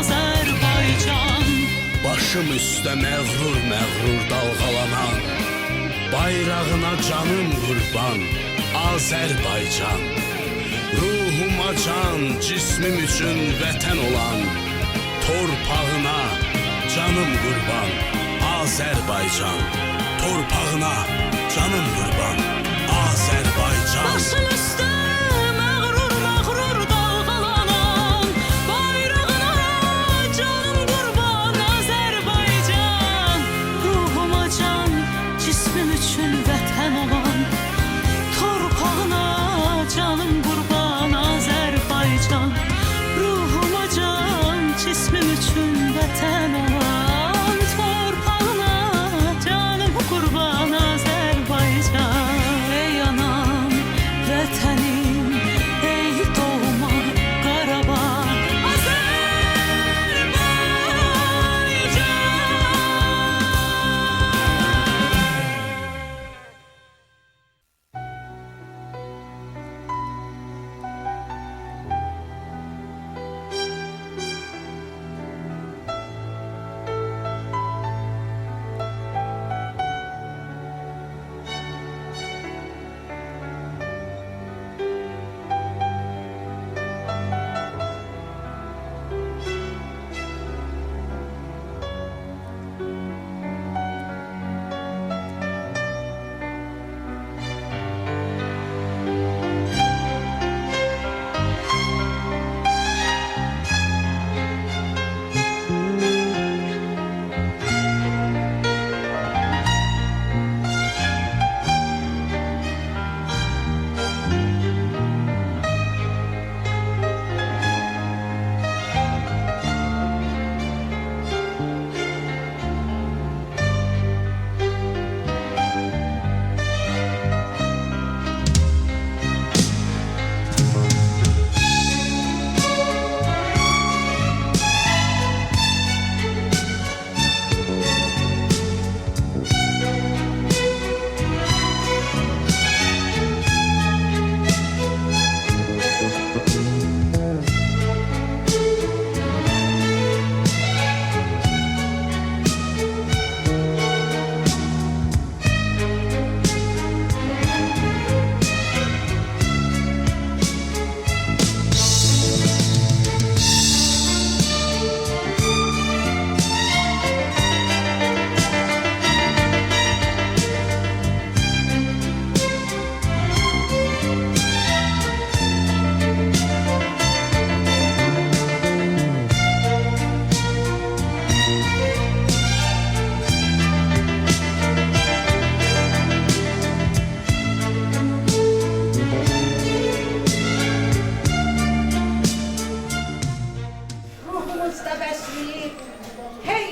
Azərbaycan. Başım üstə məğrur dalğalanan, bayrağına canım qurban Azərbaycan. Ruhuma can, cismim üçün vətən olan, torpağına canım qurban Azərbaycan. Torpağına canım qurban Azərbaycan. Başım üstə məğrur dalğalanan, bayrağına canım qurban Azərbaycan. Ruhuma can, cismim üçün vətən olan, torpağına canım qurban Azərbaycan. Ruhuma can, cismim üçün vətən olan, torpağına canım qurban Azərbaycan. Ey anam, vətənim, ey doğma Qarabağ, Azərbaycan.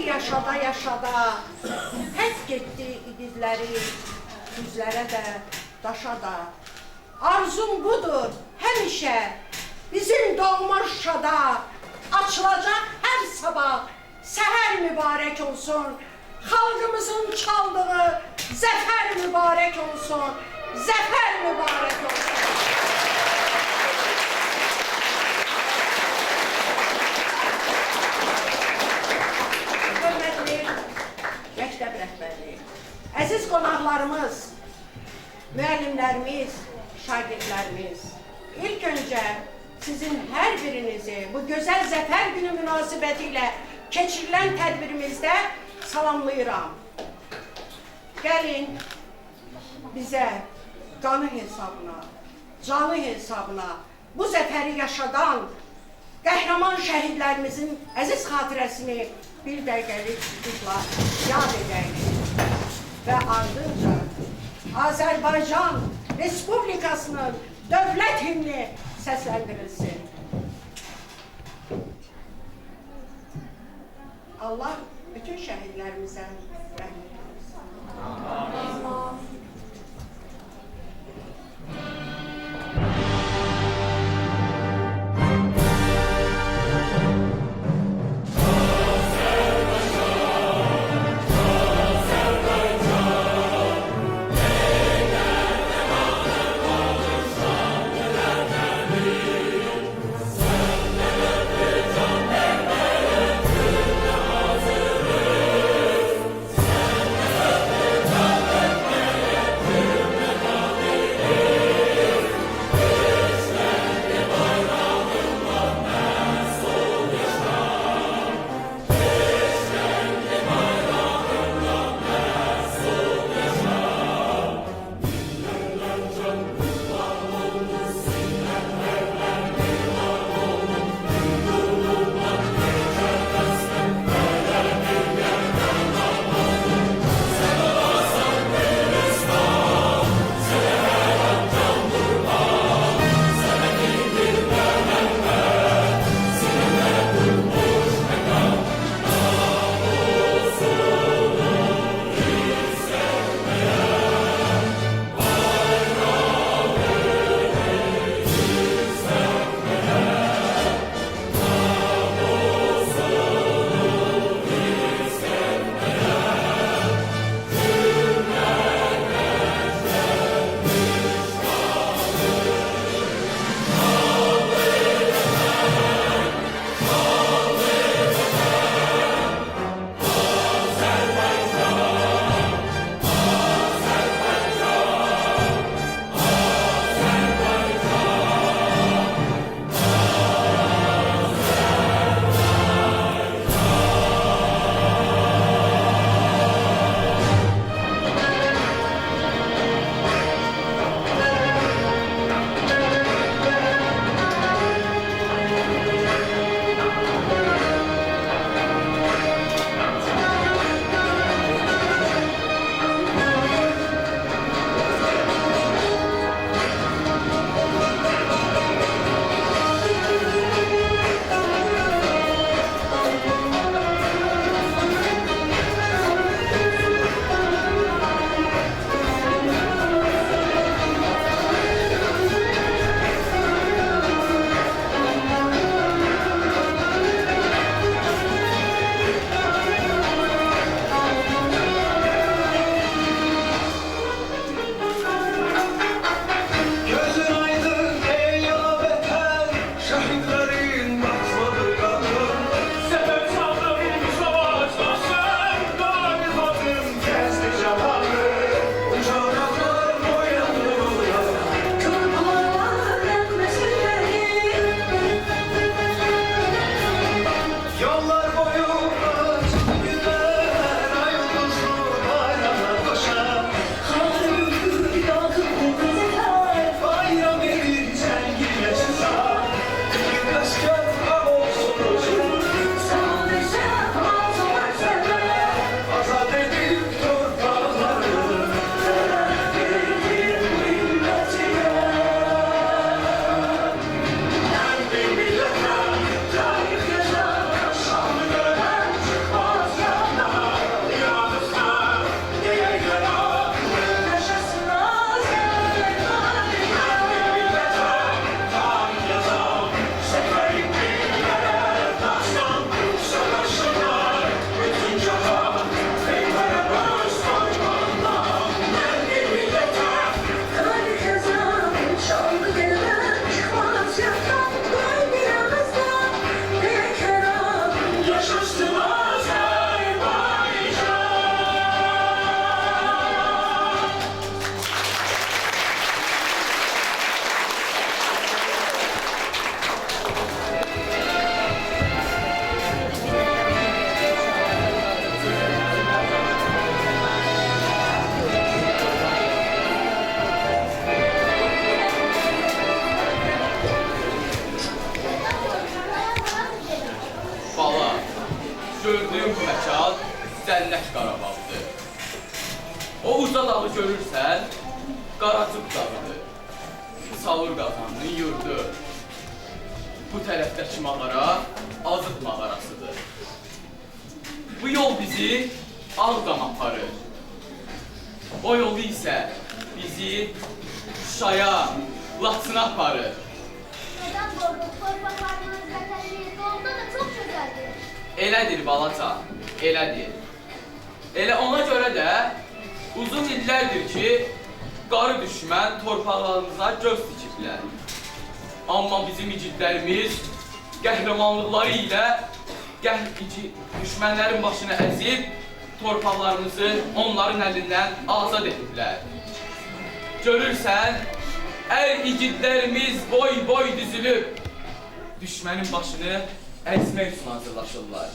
Yaşada yaşada hep gitti igidləri, düzlərə də, daşa da. Arzum budur həmişə bizim doğma Şuşada açılacaq hər sabah səhər mübarək olsun. Xalqımızın çaldığı zəfər mübarək olsun, zəfər mübarək olsun. Məktəb rəhbərliyi, əziz qonaqlarımız, müəllimlərimiz, şagirdlərimiz, ilk öncə sizin hər birinizi bu gözəl zəfər günü münasibətilə keçirilən tədbirimizdə salamlayıram. Gəlin, bize qanı hesabına, canı hesabına bu zəfəri yaşadan qəhrəman şəhidlərimizin əziz xatirəsini bir dəqiqəlik sükutla yad edək və ardınca Azərbaycan Respublikasının dövlət himni səsləndirilsin. Allah bütün şəhidlərimizə rəhm eylesin. O uca dağı görürsən, Qaracıq dağıdır. Salur Qazanının yurdu. Bu tərəfdəki mağara Azıq mağarasıdır. Bu yol bizi Ağdam aparır. O yolu isə bizi Şuşaya, Laçına aparır. Neden doğru? Torpaklarınız vətənliyiz oldu da çok güzeldir. Elədir balaca, elədir. Elə ona görə də uzun illərdir ki, qarı düşmən torpaqlarımıza göz dikiblər. Amma bizim igidlərimiz qəhrəmanlıqları ilə düşmənlərin başını əzib, torpaqlarımızı onların əlindən azad ediblər. Görürsən, igidlərimiz boy düzülüb, düşmənin başını əzmək üçün hazırlaşırlar.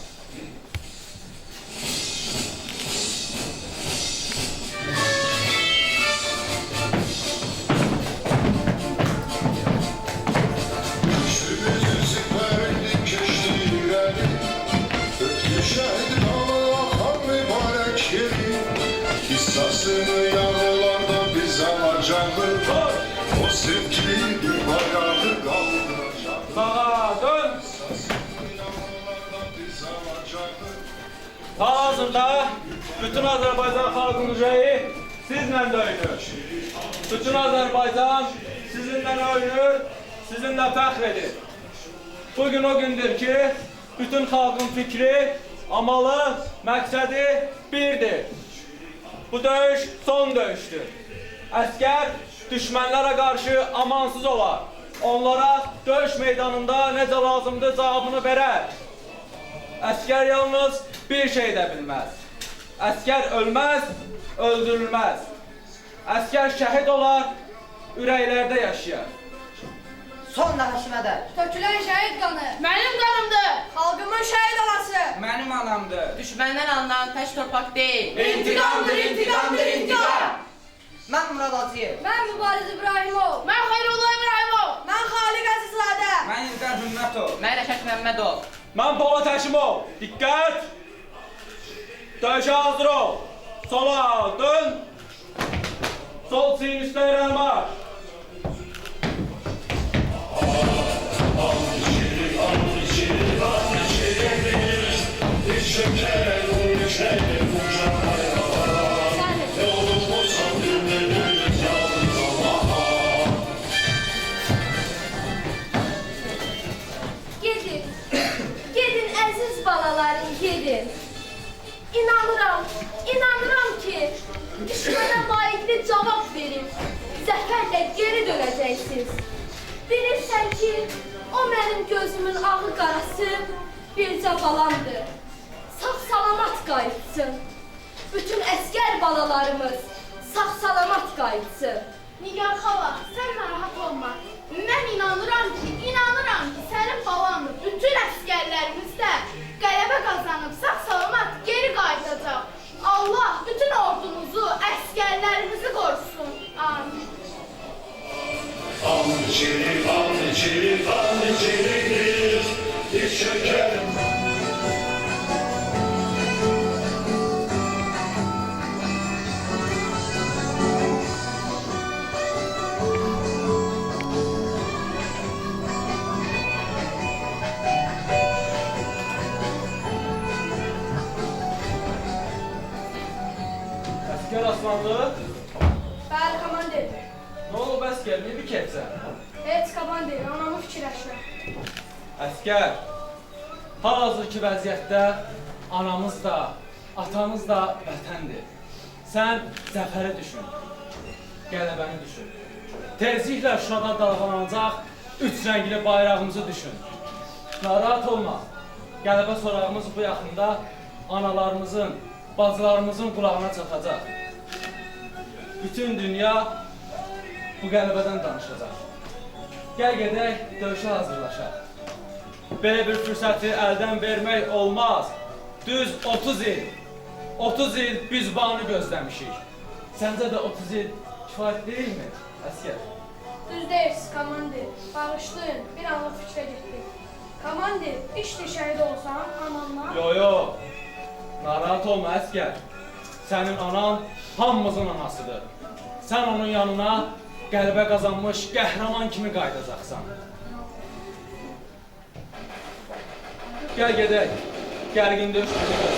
Hissasını yanılarda biz alacağız. O sevgili bir bayrağı kaldıracak. Sağa dön. Yanılarda biz alacağız. Hazırda bütün Azərbaycan xalqının ürəyi sizlə döyünür. Bütün Azərbaycan sizinlə öyünür, sizinlə fəxr edir. Bugün o gündür ki, bütün xalqın fikri, amalı, məqsədi birdir. Bu döyüş son döyüşdür. Əskər düşmənlərə qarşı amansız olar. Onlara döyüş meydanında necə lazımdır cavabını verər. Əskər yalnız bir şey də bilməz. Əskər ölməz, öldürülməz. Əskər şəhid olar, ürəklərdə yaşayar. Son nəfəsimədər. Tökülen şehit kanı. Mənim qanımdır. Halkımın şehit anası. Mənim anamdır. Düşməndən alınan təş torpaq deyil. İntiqamdır, intiqamdır, intiqam. Mən Murad Hacıyev. Ben Mübariz İbrahimov. Mən Xeyrullah İbrahimov. Ben Xaliq Əzizzadə. Mən İlqar Hümmətov. Mən Rəşad Məmmədov. Mən Polat Həşimov. Diqqət! Döyüşə hazır ol. Sola dön. Sol çiyin üstə irəlimaq. Gedin. Gedin əziz balalarım, gedin. İnanıram ki, düşmənə layiqli cavab verib, zəfərlə geri dönəcəksiniz. Bilirsən ki, o mənim gözümün ağı qarası bircə balamdır. Sağ-salamat qayıtsın. Bütün əskər balalarımız sağ-salamat qayıtsın. Nigar xala, sən narahat olma. Mən inanıram ki, sənin balanı bütün əskərlərimizdə qələbə qazanıb sağ-salamat geri qayıdacaq. Allah bütün ordumuzu, əskərlərimizi qorusun. Amin. Al içeri, bir şekerim. Əskər aslanlı. Bəli, komandir. Nə olub əskər, niyə dikətsən? Heç komandir, anamı fikirləşmə. Əskər, hal-hazırki vəziyyətdə anamız da, atamız da vətəndir. Sən zəfəri düşün, qələbəni düşün. Tezliklə Şuşada dalğalanacaq üç rəngli bayrağımızı düşün. Narahat olma, qələbə sorağımız bu yaxında analarımızın, bacılarımızın qulağına çatacaq. Bütün dünya bu qələbədən danışacaq. Gəl gedək, döyüşə hazırlaşaq. Belə bir fürsəti əldən vermək olmaz. Düz 30 il biz banı gözləmişik. Səncə də 30 il kifayət deyilmi, əskər? Düz deyirsiz, komandir. Bağışlayın, bir anlıq fikrə getdik. Komandir, işdə şəhid olsam, anamla... Yo, narahat olma əskər. Sənin anan hamımızın anasıdır. Sən onun yanına qələbə qazanmış qəhrəman kimi qayıdacaqsan. Gəl gedək, gərgin döyüş.